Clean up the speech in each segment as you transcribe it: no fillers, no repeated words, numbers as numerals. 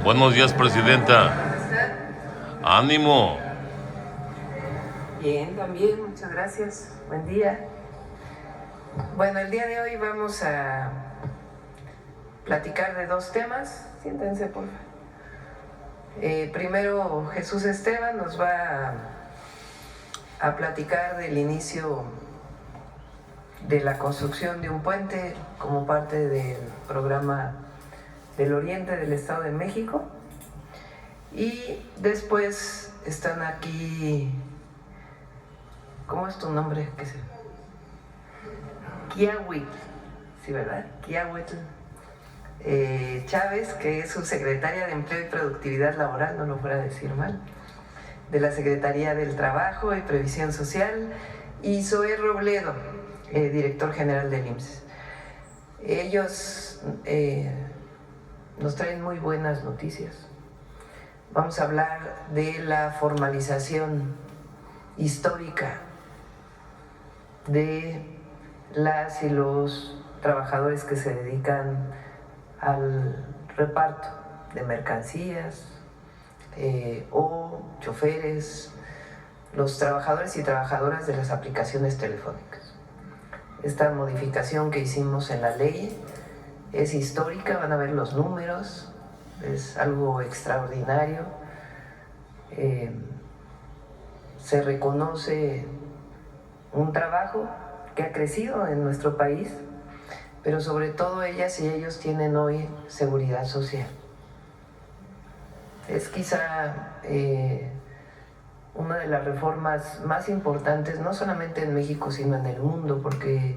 Buenos días, Presidenta. ¿Cómo está? Ánimo. Bien, también, muchas gracias. Buen día. Bueno, el día de hoy vamos a platicar de dos temas. Siéntense, por favor. Primero, Jesús Esteban nos va a platicar del inicio de la construcción de un puente como parte del programa del Oriente del Estado de México. Y después están aquí, ¿cómo es tu nombre? ¿Qué sé? Kiahuitl, sí, ¿verdad? Kiahuitl Chávez, que es subsecretaria de Empleo y Productividad Laboral, no lo fuera a decir mal, de la Secretaría del Trabajo y Previsión Social, y Zoé Robledo, director general del IMSS. Ellos nos traen muy buenas noticias. Vamos a hablar de la formalización histórica de las y los trabajadores que se dedican al reparto de mercancías o choferes, los trabajadores y trabajadoras de las aplicaciones telefónicas. Esta modificación que hicimos en la ley es histórica, van a ver los números, es algo extraordinario. Se reconoce un trabajo que ha crecido en nuestro país, pero sobre todo ellas y ellos tienen hoy seguridad social. Es quizá una de las reformas más importantes, no solamente en México, sino en el mundo, porque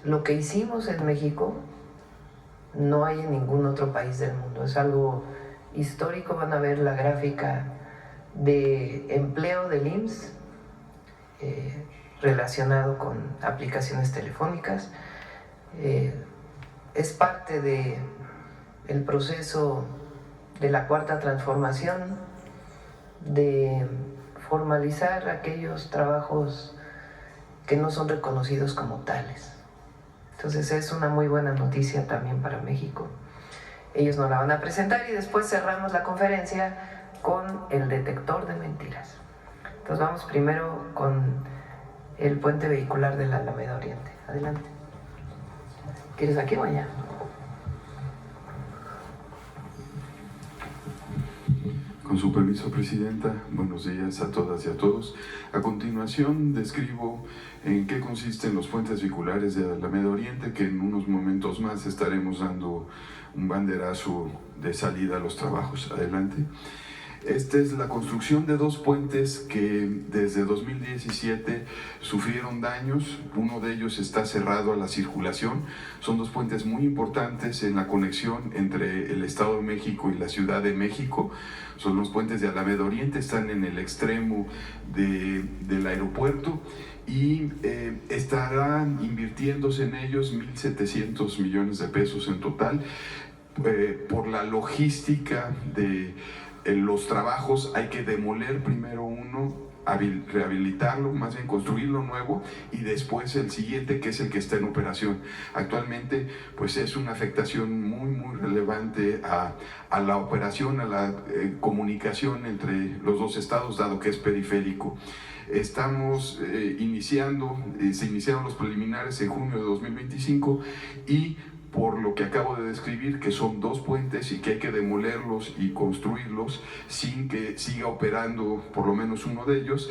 lo que hicimos en México no hay en ningún otro país del mundo. Es algo histórico. Van a ver la gráfica de empleo del IMSS relacionado con aplicaciones telefónicas. Es parte del proceso de la cuarta transformación, de formalizar aquellos trabajos que no son reconocidos como tales. Entonces es una muy buena noticia también para México. Ellos nos la van a presentar y después cerramos la conferencia con el detector de mentiras. Entonces vamos primero con el puente vehicular de la Alameda Oriente. Adelante. ¿Quieres aquí o allá? Con su permiso, Presidenta, buenos días a todas y a todos. A continuación describo en qué consisten los puentes vehiculares de Alameda Oriente, que en unos momentos más estaremos dando un banderazo de salida a los trabajos. Adelante. Esta es la construcción de dos puentes que desde 2017 sufrieron daños. Uno de ellos está cerrado a la circulación. Son dos puentes muy importantes en la conexión entre el Estado de México y la Ciudad de México. Son los puentes de Alameda Oriente, están en el extremo del aeropuerto y estarán invirtiéndose en ellos 1.700 millones de pesos en total. Por la logística de los trabajos hay que demoler primero uno, rehabilitarlo, más bien construirlo nuevo, y después el siguiente, que es el que está en operación. Actualmente pues es una afectación muy relevante a la operación, a la comunicación entre los dos estados, dado que es periférico. Estamos se iniciaron los preliminares en junio de 2025 y por lo que acabo de describir, que son dos puentes y que hay que demolerlos y construirlos sin que siga operando por lo menos uno de ellos,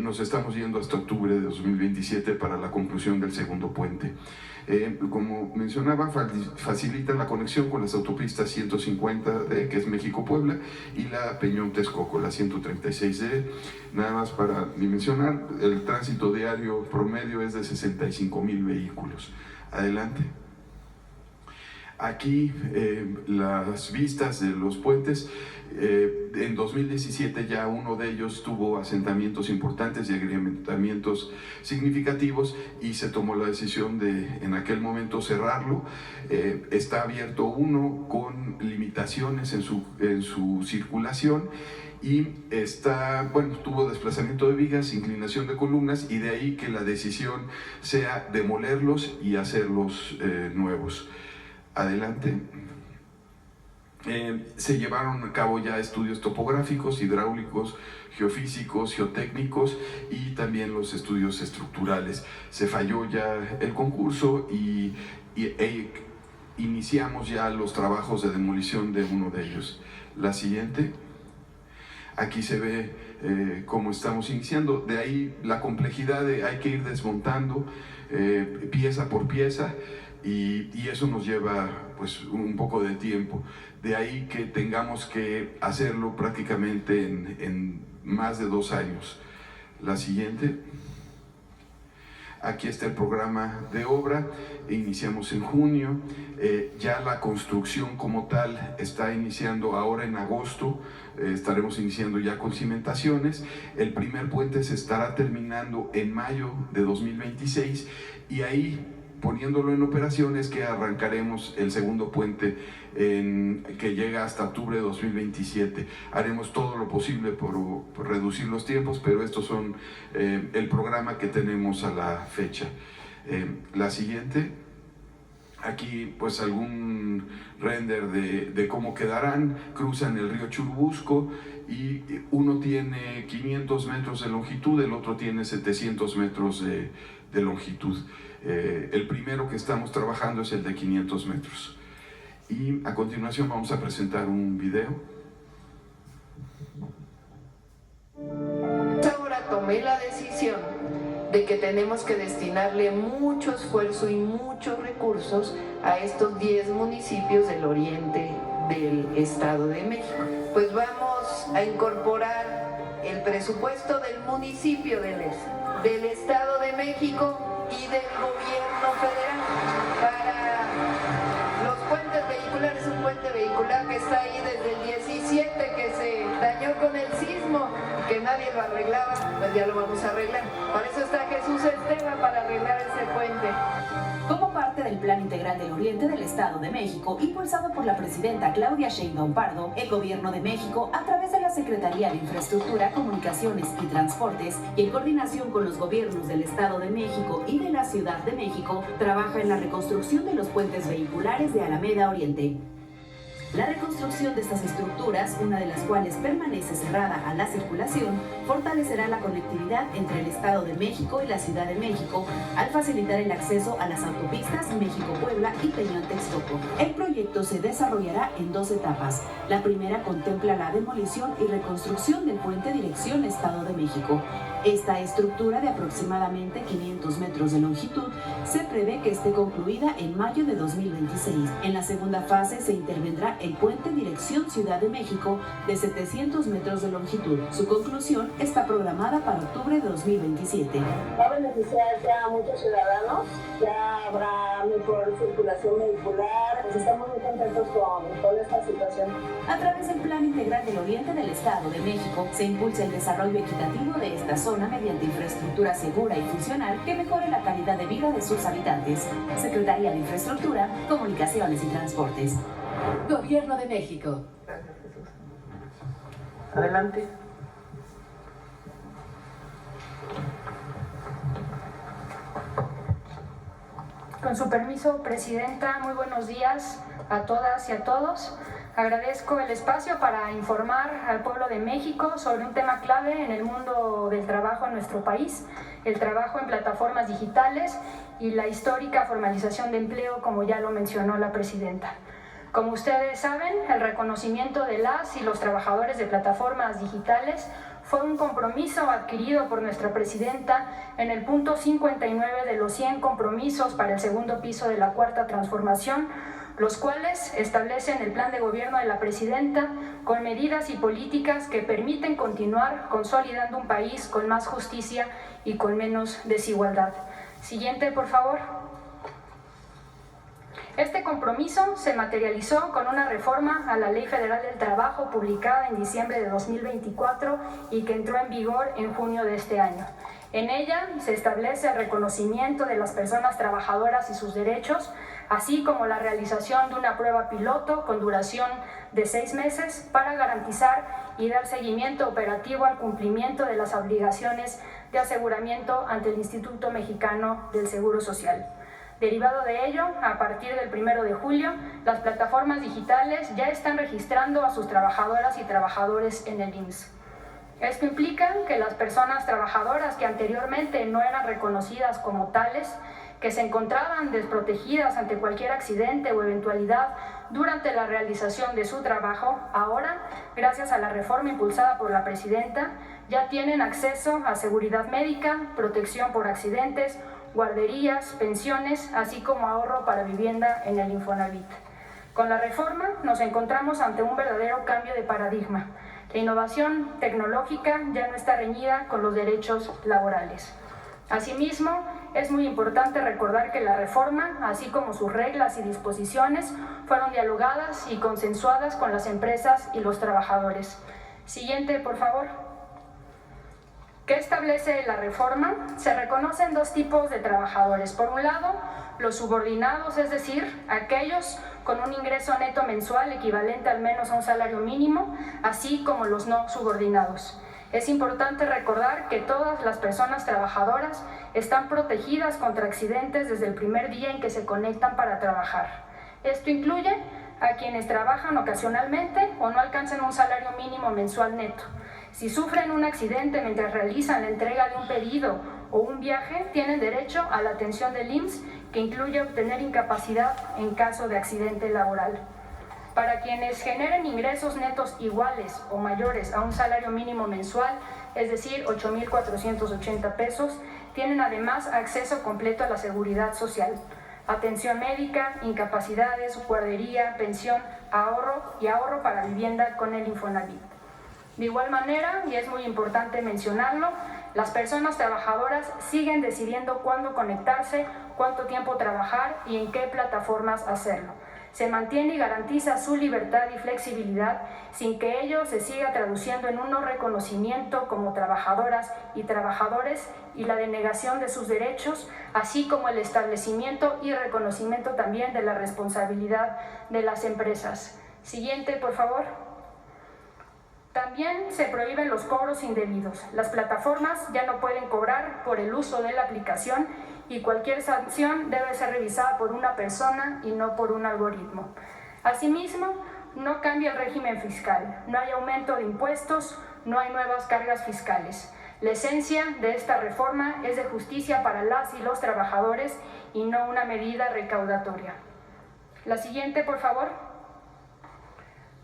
nos estamos yendo hasta octubre de 2027 para la conclusión del segundo puente. Como mencionaba, facilitan la conexión con las autopistas 150D, que es México-Puebla, y la Peñón-Texcoco, la 136D. Nada más para dimensionar, el tránsito diario promedio es de 65,000 vehículos. Adelante. Aquí las vistas de los puentes. En 2017 ya uno de ellos tuvo asentamientos importantes y agrietamientos significativos y se tomó la decisión de en aquel momento cerrarlo. Está abierto uno con limitaciones en su circulación y tuvo desplazamiento de vigas, inclinación de columnas, y de ahí que la decisión sea demolerlos y hacerlos nuevos. Adelante. Se llevaron a cabo ya estudios topográficos, hidráulicos, geofísicos, geotécnicos y también los estudios estructurales. Se falló ya el concurso y iniciamos ya los trabajos de demolición de uno de ellos. La siguiente. Aquí se ve cómo estamos iniciando. De ahí la complejidad de hay que ir desmontando pieza por pieza y eso nos lleva pues un poco de tiempo. De ahí que tengamos que hacerlo prácticamente en más de 2 años. La siguiente. Aquí está el programa de obra, iniciamos en junio, ya la construcción como tal está iniciando ahora en agosto, estaremos iniciando ya con cimentaciones, el primer puente se estará terminando en mayo de 2026 y ahí poniéndolo en operaciones que arrancaremos el segundo puente que llega hasta octubre de 2027. Haremos todo lo posible por reducir los tiempos, pero estos son el programa que tenemos a la fecha. La siguiente. Aquí pues algún render de cómo quedarán. Cruzan el río Churubusco y uno tiene 500 metros de longitud, el otro tiene 700 metros de longitud. El primero que estamos trabajando es el de 500 metros. Y a continuación vamos a presentar un video. Ahora tomé la decisión de que tenemos que destinarle mucho esfuerzo y muchos recursos a estos 10 municipios del oriente del Estado de México. Pues vamos a incorporar el presupuesto del municipio del Estado de México y del gobierno federal para los puentes vehiculares. Un puente vehicular que está ahí desde el 17, que se dañó con el sismo, que nadie lo arreglaba, pues ya lo vamos a arreglar. Para eso está Jesús Esteban, para arreglar ese puente. Como parte del Plan Integral del Oriente del Estado de México, impulsado por la presidenta Claudia Sheinbaum Pardo, el Gobierno de México, a través de la Secretaría de Infraestructura, Comunicaciones y Transportes, y en coordinación con los gobiernos del Estado de México y de la Ciudad de México, trabaja en la reconstrucción de los puentes vehiculares de Alameda Oriente. La reconstrucción de estas estructuras, una de las cuales permanece cerrada a la circulación, fortalecerá la conectividad entre el Estado de México y la Ciudad de México al facilitar el acceso a las autopistas México-Puebla y Peñón-Texcoco. El proyecto se desarrollará en 2 etapas. La primera contempla la demolición y reconstrucción del puente dirección Estado de México. Esta estructura de aproximadamente 500 metros de longitud se prevé que esté concluida en mayo de 2026. En la segunda fase se intervendrá el puente en dirección Ciudad de México de 700 metros de longitud. Su conclusión está programada para octubre de 2027. Va a beneficiar ya a muchos ciudadanos, ya habrá mejor circulación vehicular. Pues estamos muy contentos con esta situación. A través del Plan Integral del Oriente del Estado de México se impulsa el desarrollo equitativo de esta zona mediante infraestructura segura y funcional que mejore la calidad de vida de sus habitantes. Secretaría de Infraestructura, Comunicaciones y Transportes. Gobierno de México. Gracias, Jesús. Adelante. Con su permiso, Presidenta, muy buenos días a todas y a todos. Agradezco el espacio para informar al pueblo de México sobre un tema clave en el mundo del trabajo en nuestro país, el trabajo en plataformas digitales y la histórica formalización de empleo, como ya lo mencionó la Presidenta. Como ustedes saben, el reconocimiento de las y los trabajadores de plataformas digitales fue un compromiso adquirido por nuestra Presidenta en el punto 59 de los 100 compromisos para el segundo piso de la Cuarta Transformación, los cuales establecen el plan de gobierno de la Presidenta con medidas y políticas que permiten continuar consolidando un país con más justicia y con menos desigualdad. Siguiente, por favor. Este compromiso se materializó con una reforma a la Ley Federal del Trabajo publicada en diciembre de 2024 y que entró en vigor en junio de este año. En ella se establece el reconocimiento de las personas trabajadoras y sus derechos, así como la realización de una prueba piloto con duración de 6 meses para garantizar y dar seguimiento operativo al cumplimiento de las obligaciones de aseguramiento ante el Instituto Mexicano del Seguro Social. Derivado de ello, a partir del 1 de julio, las plataformas digitales ya están registrando a sus trabajadoras y trabajadores en el IMSS. Esto implica que las personas trabajadoras que anteriormente no eran reconocidas como tales, que se encontraban desprotegidas ante cualquier accidente o eventualidad durante la realización de su trabajo, ahora, gracias a la reforma impulsada por la presidenta, ya tienen acceso a seguridad médica, protección por accidentes, guarderías, pensiones, así como ahorro para vivienda en el Infonavit. Con la reforma nos encontramos ante un verdadero cambio de paradigma. La innovación tecnológica ya no está reñida con los derechos laborales. Asimismo, es muy importante recordar que la reforma, así como sus reglas y disposiciones, fueron dialogadas y consensuadas con las empresas y los trabajadores. Siguiente, por favor. ¿Qué establece la reforma? Se reconocen dos tipos de trabajadores. Por un lado, los subordinados, es decir, aquellos con un ingreso neto mensual equivalente al menos a un salario mínimo, así como los no subordinados. Es importante recordar que todas las personas trabajadoras están protegidas contra accidentes desde el primer día en que se conectan para trabajar. Esto incluye a quienes trabajan ocasionalmente o no alcanzan un salario mínimo mensual neto. Si sufren un accidente mientras realizan la entrega de un pedido o un viaje, tienen derecho a la atención del IMSS, que incluye obtener incapacidad en caso de accidente laboral. Para quienes generen ingresos netos iguales o mayores a un salario mínimo mensual, es decir, 8,480 pesos, tienen además acceso completo a la seguridad social, atención médica, incapacidades, guardería, pensión, ahorro para vivienda con el Infonavit. De igual manera, y es muy importante mencionarlo, las personas trabajadoras siguen decidiendo cuándo conectarse, cuánto tiempo trabajar y en qué plataformas hacerlo. Se mantiene y garantiza su libertad y flexibilidad sin que ello se siga traduciendo en un no reconocimiento como trabajadoras y trabajadores y la denegación de sus derechos, así como el establecimiento y reconocimiento también de la responsabilidad de las empresas. Siguiente, por favor. También se prohíben los cobros indebidos. Las plataformas ya no pueden cobrar por el uso de la aplicación y cualquier sanción debe ser revisada por una persona y no por un algoritmo. Asimismo, no cambia el régimen fiscal, no hay aumento de impuestos, no hay nuevas cargas fiscales. La esencia de esta reforma es de justicia para las y los trabajadores y no una medida recaudatoria. La siguiente, por favor.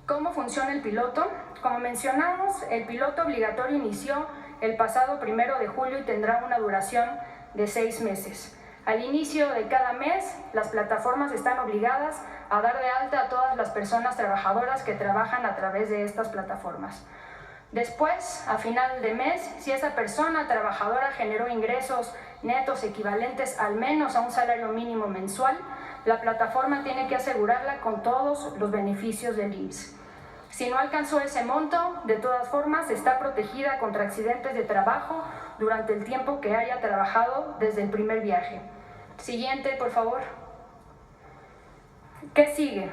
¿Cómo funciona el piloto? Como mencionamos, el piloto obligatorio inició el pasado 1 de julio y tendrá una duración de 6 meses. Al inicio de cada mes, las plataformas están obligadas a dar de alta a todas las personas trabajadoras que trabajan a través de estas plataformas. Después, a final de mes, si esa persona trabajadora generó ingresos netos equivalentes al menos a un salario mínimo mensual, la plataforma tiene que asegurarla con todos los beneficios del IMSS. Si no alcanzó ese monto, de todas formas está protegida contra accidentes de trabajo durante el tiempo que haya trabajado desde el primer viaje. Siguiente, por favor. ¿Qué sigue?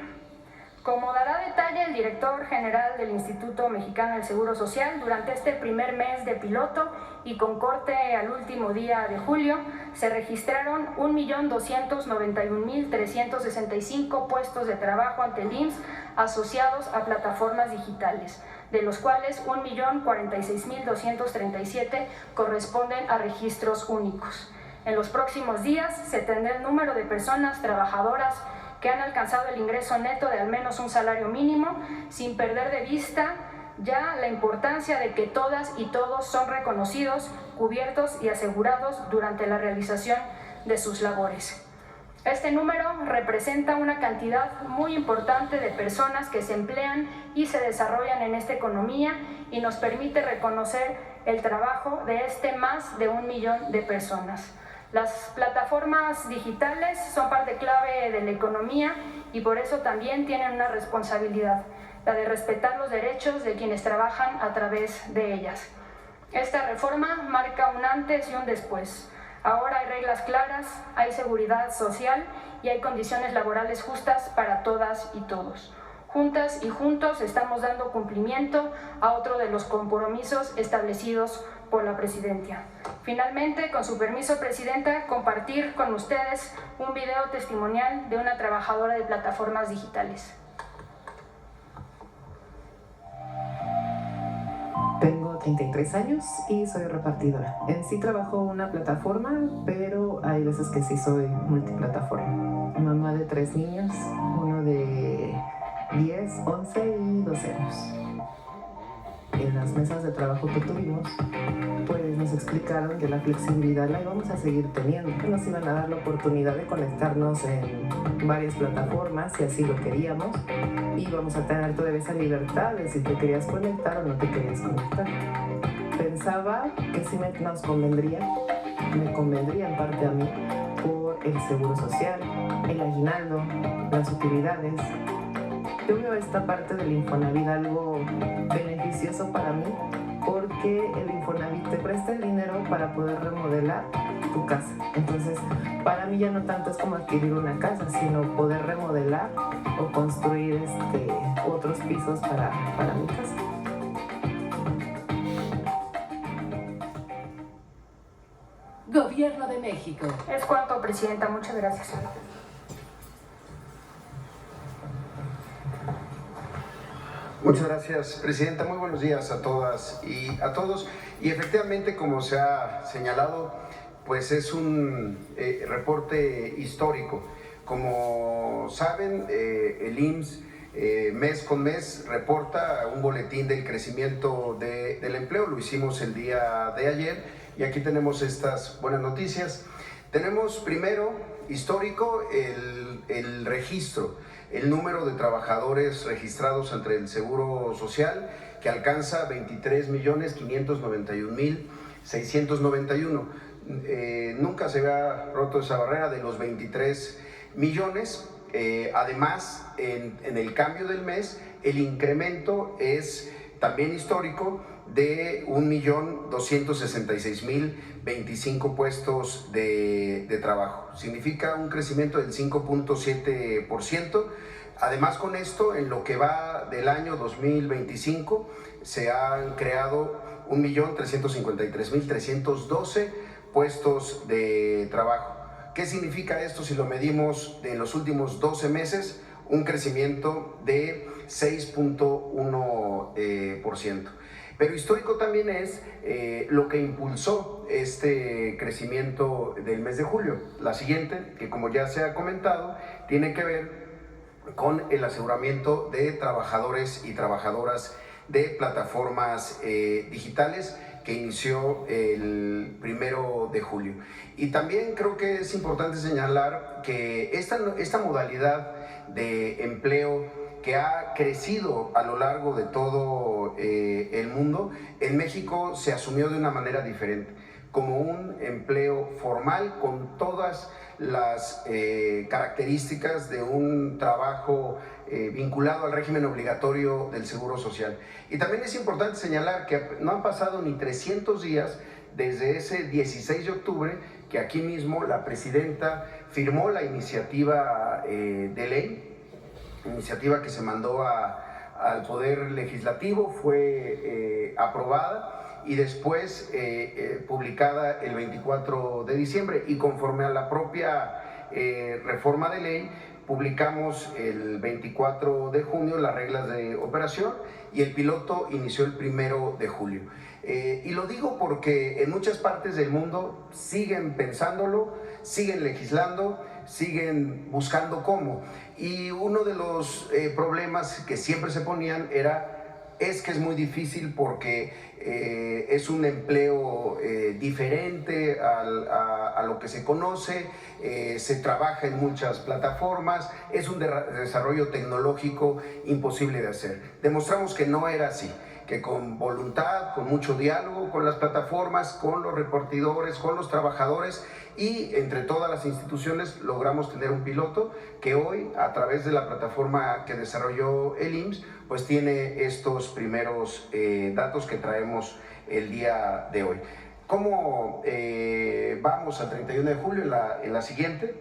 Como dará detalle el director general del Instituto Mexicano del Seguro Social, durante este primer mes de piloto y con corte al último día de julio, se registraron 1.291.365 puestos de trabajo ante el IMSS asociados a plataformas digitales, de los cuales 1.046.237 corresponden a registros únicos. En los próximos días se tendrá el número de personas trabajadoras que han alcanzado el ingreso neto de al menos un salario mínimo, sin perder de vista ya la importancia de que todas y todos son reconocidos, cubiertos y asegurados durante la realización de sus labores. Este número representa una cantidad muy importante de personas que se emplean y se desarrollan en esta economía y nos permite reconocer el trabajo de más de 1 millón de personas. Las plataformas digitales son parte clave de la economía y por eso también tienen una responsabilidad, la de respetar los derechos de quienes trabajan a través de ellas. Esta reforma marca un antes y un después. Ahora hay reglas claras, hay seguridad social y hay condiciones laborales justas para todas y todos. Juntas y juntos estamos dando cumplimiento a otro de los compromisos establecidos por la presidencia. Finalmente, con su permiso, Presidenta, compartir con ustedes un video testimonial de una trabajadora de plataformas digitales. Tengo 33 años y soy repartidora. En sí trabajo en una plataforma, pero hay veces que sí soy multiplataforma. Mamá de 3 niños, uno de 10, 11 y 12 años. En las mesas de trabajo que tuvimos, pues nos explicaron que la flexibilidad la íbamos a seguir teniendo, que nos iban a dar la oportunidad de conectarnos en varias plataformas si así lo queríamos, y íbamos a tener todavía esa libertad de si te querías conectar o no te querías conectar. Pensaba que sí nos convendría, me convendría en parte a mí, por el seguro social, el aguinaldo, las utilidades. Yo veo esta parte del Infonavit algo beneficioso para mí, porque el Infonavit te presta el dinero para poder remodelar tu casa. Entonces, para mí ya no tanto es como adquirir una casa, sino poder remodelar o construir otros pisos para mi casa. Gobierno de México. Es cuanto, Presidenta. Muchas gracias. Muchas gracias, Presidenta. Muy buenos días a todas y a todos. Y efectivamente, como se ha señalado, pues es un reporte histórico. Como saben, el IMSS mes con mes reporta un boletín del crecimiento del empleo. Lo hicimos el día de ayer y aquí tenemos estas buenas noticias. Tenemos primero, histórico, el registro. El número de trabajadores registrados ante el Seguro Social, que alcanza 23.591.691. Nunca se había roto esa barrera de los 23 millones. Además, en el cambio del mes, el incremento es también histórico de 1.266.025 puestos de trabajo. Significa un crecimiento del 5.7%. Además, con esto, en lo que va del año 2025, se han creado 1.353.312 puestos de trabajo. ¿Qué significa esto si lo medimos en los últimos 12 meses? Un crecimiento de 6.1%. Pero histórico también es lo que impulsó este crecimiento del mes de julio. La siguiente, que como ya se ha comentado, tiene que ver con el aseguramiento de trabajadores y trabajadoras de plataformas digitales, que inició el 1 de julio. Y también creo que es importante señalar que esta modalidad de empleo que ha crecido a lo largo de todo el mundo, en México se asumió de una manera diferente, como un empleo formal con todas las características de un trabajo vinculado al régimen obligatorio del Seguro Social. Y también es importante señalar que no han pasado ni 300 días desde ese 16 de octubre que aquí mismo la Presidenta firmó la iniciativa de ley, iniciativa que se mandó al Poder Legislativo, fue aprobada y después publicada el 24 de diciembre. Y conforme a la propia reforma de ley, publicamos el 24 de junio las reglas de operación y el piloto inició el 1 de julio. Y lo digo porque en muchas partes del mundo siguen pensándolo, siguen legislando, siguen buscando cómo. Y uno de los problemas que siempre se ponían es que es muy difícil porque es un empleo diferente a lo que se conoce, se trabaja en muchas plataformas, es un desarrollo tecnológico imposible de hacer. Demostramos que no era así, que con voluntad, con mucho diálogo con las plataformas, con los repartidores, con los trabajadores y entre todas las instituciones logramos tener un piloto que hoy, a través de la plataforma que desarrolló el IMSS, pues tiene estos primeros datos que traemos el día de hoy. ¿Cómo vamos al 31 de julio en la siguiente?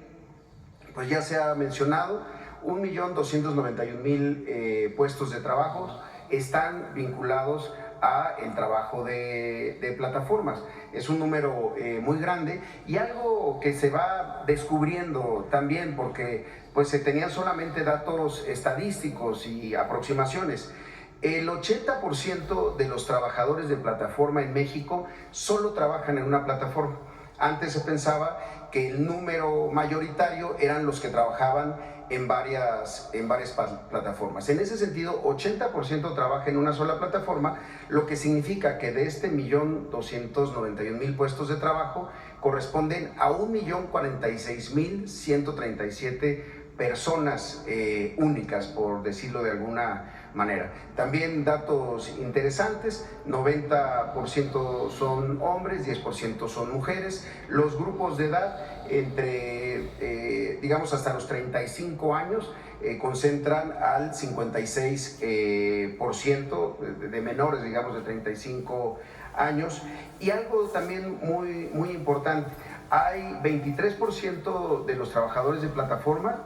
Pues ya se ha mencionado, 1.291.000 puestos de trabajo están vinculados a el trabajo de plataformas. Es un número muy grande y algo que se va descubriendo también, porque pues se tenían solamente datos estadísticos y aproximaciones. El 80% de los trabajadores de plataforma en México solo trabajan en una plataforma. Antes se pensaba que el número mayoritario eran los que trabajaban en varias plataformas. En ese sentido, 80% trabaja en una sola plataforma, lo que significa que de este 1.291.000 puestos de trabajo corresponden a 1.046.137 personas únicas, por decirlo de alguna manera. También datos interesantes: 90% son hombres, 10% son mujeres. Los grupos de edad entre, digamos, hasta los 35 años concentran al 56% de menores, digamos, de 35 años. Y algo también muy importante: hay 23% de los trabajadores de plataforma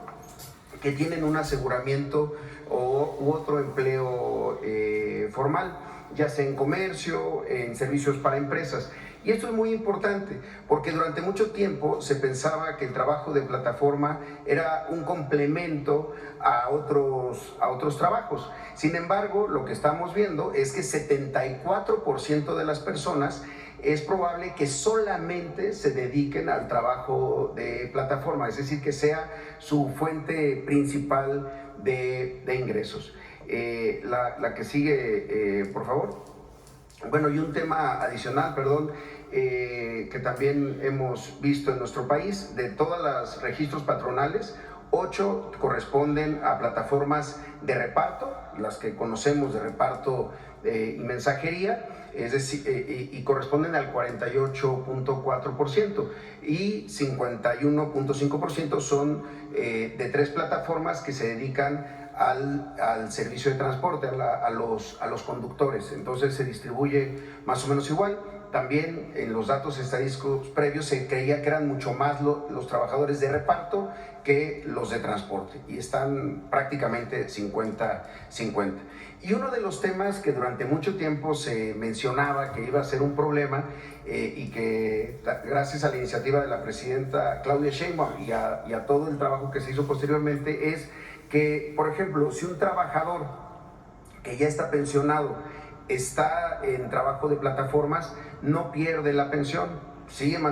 que tienen un aseguramiento u otro empleo formal, ya sea en comercio, en servicios para empresas. Y esto es muy importante porque durante mucho tiempo se pensaba que el trabajo de plataforma era un complemento a otros trabajos. Sin embargo, lo que estamos viendo es que 74% de las personas es probable que solamente se dediquen al trabajo de plataforma, es decir, que sea su fuente principal de ingresos. La que sigue, por favor. Bueno, y un tema adicional, que también hemos visto en nuestro país: de todos los registros patronales, 8 corresponden a plataformas de reparto, las que conocemos de reparto y mensajería, es decir, y corresponden al 48.4%, y 51.5% son de 3 plataformas que se dedican al servicio de transporte, a los conductores. Entonces se distribuye más o menos igual. También en los datos estadísticos previos se creía que eran mucho más los trabajadores de reparto que los de transporte, y están prácticamente 50-50. Y uno de los temas que durante mucho tiempo se mencionaba que iba a ser un problema, y que gracias a la iniciativa de la presidenta Claudia Sheinbaum y a todo el trabajo que se hizo posteriormente, es que, por ejemplo, si un trabajador que ya está pensionado está en trabajo de plataformas, no pierde la pensión, sigue manteniendo